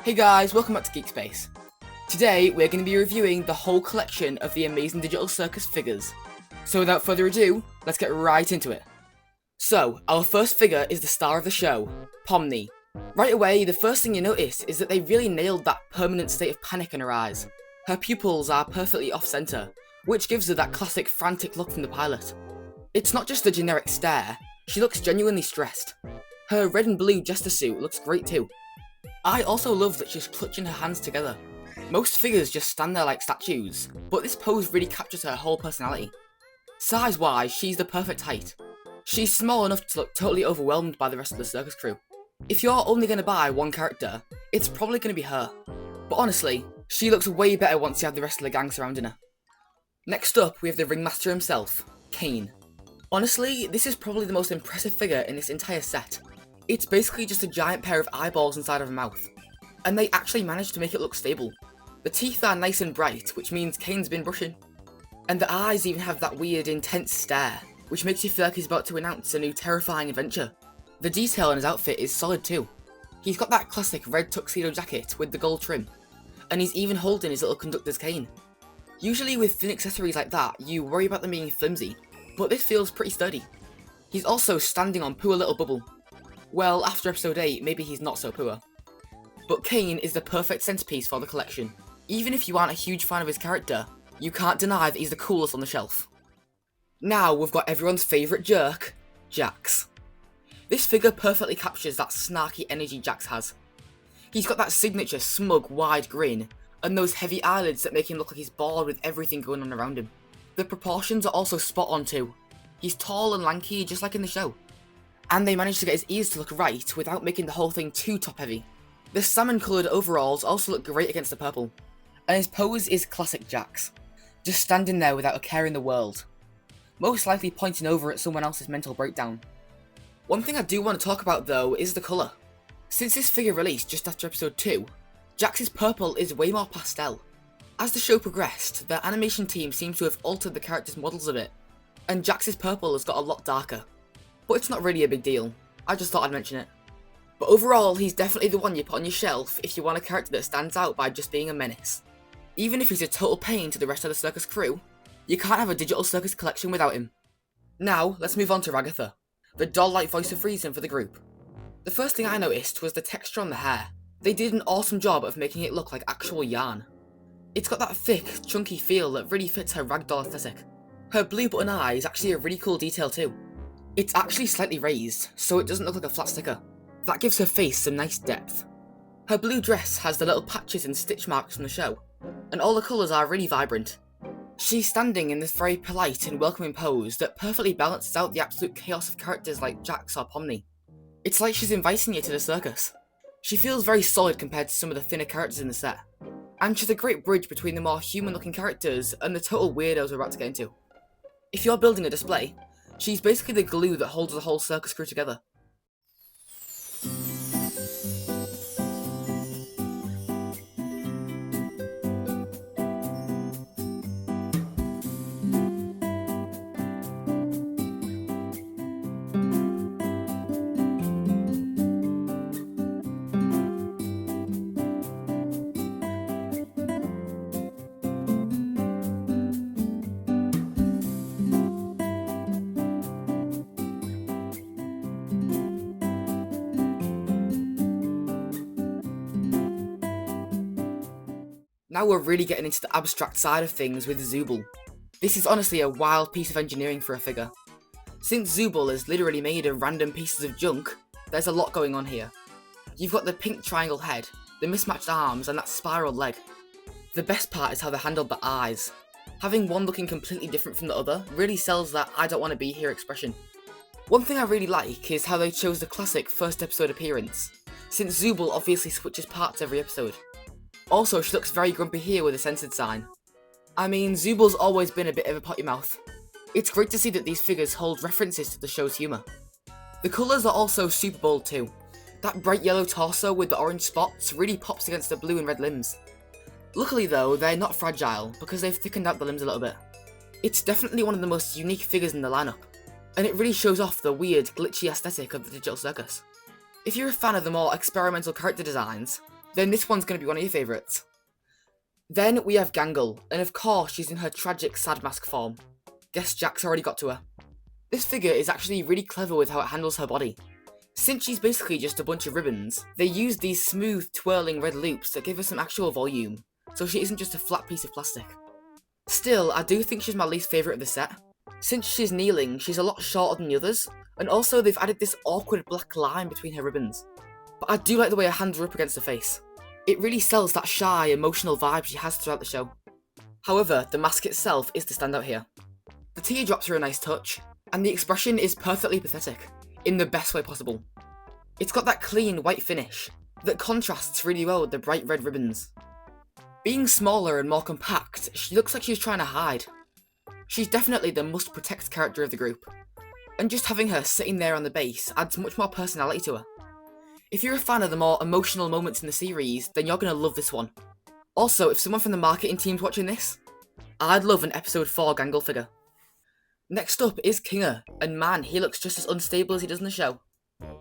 Hey guys, welcome back to Geek Space. Today we're going to be reviewing the whole collection of the Amazing Digital Circus figures. So without further ado, let's get right into it. So, our first figure is the star of the show, Pomni. Right away, the first thing you notice is that they really nailed that permanent state of panic in her eyes. Her pupils are perfectly off-center, which gives her that classic frantic look from the pilot. It's not just a generic stare, she looks genuinely stressed. Her red and blue jester suit looks great too. I also love that she's clutching her hands together. Most figures just stand there like statues, but this pose really captures her whole personality. Size-wise, she's the perfect height. She's small enough to look totally overwhelmed by the rest of the circus crew. If you're only going to buy one character, it's probably going to be her. But honestly, she looks way better once you have the rest of the gang surrounding her. Next up, we have the ringmaster himself, Caine. Honestly, this is probably the most impressive figure in this entire set. It's basically just a giant pair of eyeballs inside of a mouth. And they actually managed to make it look stable. The teeth are nice and bright, which means Caine's been brushing. And the eyes even have that weird, intense stare, which makes you feel like he's about to announce a new terrifying adventure. The detail in his outfit is solid too. He's got that classic red tuxedo jacket with the gold trim. And he's even holding his little conductor's cane. Usually with thin accessories like that, you worry about them being flimsy, but this feels pretty sturdy. He's also standing on poor little bubble. Well, after episode 8, maybe he's not so poor. But Caine is the perfect centerpiece for the collection. Even if you aren't a huge fan of his character, you can't deny that he's the coolest on the shelf. Now we've got everyone's favourite jerk, Jax. This figure perfectly captures that snarky energy Jax has. He's got that signature smug, wide grin, and those heavy eyelids that make him look like he's bored with everything going on around him. The proportions are also spot on too. He's tall and lanky, just like in the show. And they managed to get his ears to look right without making the whole thing too top heavy. The salmon coloured overalls also look great against the purple. And his pose is classic Jax. Just standing there without a care in the world. Most likely pointing over at someone else's mental breakdown. One thing I do want to talk about though is the colour. Since this figure released just after episode 2, Jax's purple is way more pastel. As the show progressed, the animation team seems to have altered the character's models a bit. And Jax's purple has got a lot darker. But it's not really a big deal, I just thought I'd mention it. But overall, he's definitely the one you put on your shelf if you want a character that stands out by just being a menace. Even if he's a total pain to the rest of the circus crew, you can't have a digital circus collection without him. Now, let's move on to Ragatha, the doll-like voice of reason for the group. The first thing I noticed was the texture on the hair. They did an awesome job of making it look like actual yarn. It's got that thick, chunky feel that really fits her ragdoll aesthetic. Her blue button eye is actually a really cool detail too. It's actually slightly raised, so it doesn't look like a flat sticker. That gives her face some nice depth. Her blue dress has the little patches and stitch marks from the show, and all the colours are really vibrant. She's standing in this very polite and welcoming pose that perfectly balances out the absolute chaos of characters like Jax or Pomni. It's like she's inviting you to the circus. She feels very solid compared to some of the thinner characters in the set, and she's a great bridge between the more human-looking characters and the total weirdos we're about to get into. If you're building a display, she's basically the glue that holds the whole circus crew together. Now we're really getting into the abstract side of things with Zooble. This is honestly a wild piece of engineering for a figure. Since Zooble is literally made of random pieces of junk, there's a lot going on here. You've got the pink triangle head, the mismatched arms, and that spiral leg. The best part is how they handled the eyes. Having one looking completely different from the other really sells that I don't want to be here expression. One thing I really like is how they chose the classic first episode appearance, since Zooble obviously switches parts every episode. Also, she looks very grumpy here with a censored sign. I mean, Zooble's always been a bit of a potty mouth. It's great to see that these figures hold references to the show's humour. The colours are also super bold too. That bright yellow torso with the orange spots really pops against the blue and red limbs. Luckily though, they're not fragile because they've thickened out the limbs a little bit. It's definitely one of the most unique figures in the lineup, and it really shows off the weird, glitchy aesthetic of the digital circus. If you're a fan of the more experimental character designs, then this one's going to be one of your favourites. Then we have Gangle, and of course she's in her tragic sad mask form. Guess Jack's already got to her. This figure is actually really clever with how it handles her body. Since she's basically just a bunch of ribbons, they use these smooth twirling red loops that give her some actual volume, so she isn't just a flat piece of plastic. Still, I do think she's my least favourite of the set. Since she's kneeling, she's a lot shorter than the others, and also they've added this awkward black line between her ribbons. But I do like the way her hands are up against her face. It really sells that shy, emotional vibe she has throughout the show. However, the mask itself is the standout here. The teardrops are a nice touch, and the expression is perfectly pathetic, in the best way possible. It's got that clean white finish that contrasts really well with the bright red ribbons. Being smaller and more compact, she looks like she's trying to hide. She's definitely the must protect character of the group, and just having her sitting there on the base adds much more personality to her. If you're a fan of the more emotional moments in the series, then you're going to love this one. Also, if someone from the marketing team's watching this, I'd love an episode 4 Gangle figure. Next up is Caine, and man, he looks just as unstable as he does in the show.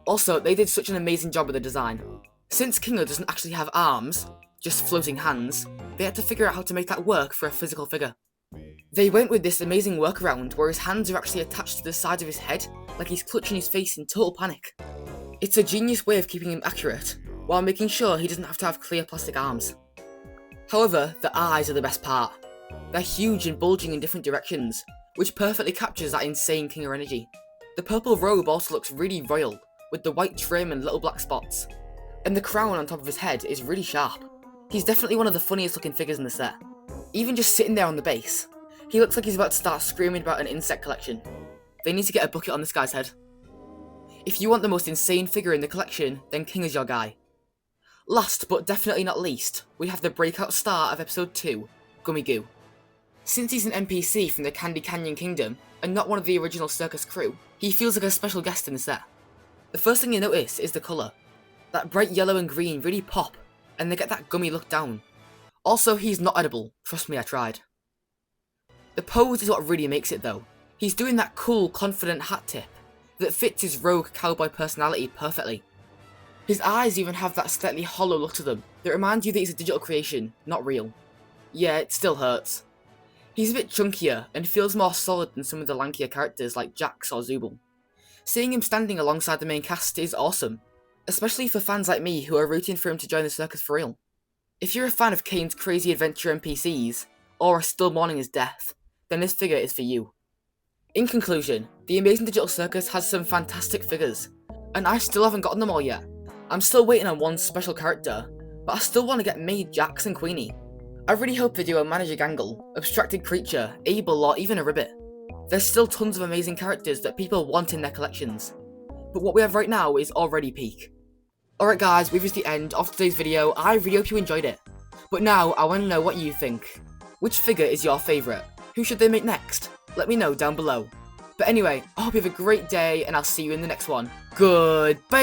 Also, they did such an amazing job with the design. Since Caine doesn't actually have arms, just floating hands, they had to figure out how to make that work for a physical figure. They went with this amazing workaround where his hands are actually attached to the sides of his head, like he's clutching his face in total panic. It's a genius way of keeping him accurate, while making sure he doesn't have to have clear plastic arms. However, the eyes are the best part. They're huge and bulging in different directions, which perfectly captures that insane Caine energy. The purple robe also looks really royal, with the white trim and little black spots. And the crown on top of his head is really sharp. He's definitely one of the funniest looking figures in the set. Even just sitting there on the base, he looks like he's about to start screaming about an insect collection. They need to get a bucket on this guy's head. If you want the most insane figure in the collection, then Caine is your guy. Last but definitely not least, we have the breakout star of episode 2, Gummigoo. Since he's an NPC from the Candy Canyon Kingdom, and not one of the original circus crew, he feels like a special guest in the set. The first thing you notice is the colour. That bright yellow and green really pop, and they get that gummy look down. Also, he's not edible, trust me, I tried. The pose is what really makes it though. He's doing that cool, confident hat tip that fits his rogue cowboy personality perfectly. His eyes even have that slightly hollow look to them that reminds you that he's a digital creation, not real. Yeah, it still hurts. He's a bit chunkier and feels more solid than some of the lankier characters like Jax or Zooble. Seeing him standing alongside the main cast is awesome, especially for fans like me who are rooting for him to join the circus for real. If you're a fan of Caine's crazy adventure NPCs, or are still mourning his death, then this figure is for you. In conclusion, the Amazing Digital Circus has some fantastic figures, and I still haven't gotten them all yet. I'm still waiting on one special character, but I still want to get Maid Jax and Queenie. I really hope they do a Manager Gangle, Abstracted Creature, Able, or even a Ribbit. There's still tons of amazing characters that people want in their collections, but what we have right now is already peak. Alright guys, we've reached the end of today's video. I really hope you enjoyed it. But now, I want to know what you think. Which figure is your favourite? Who should they make next? Let me know down below. But anyway, I hope you have a great day, and I'll see you in the next one. Goodbye!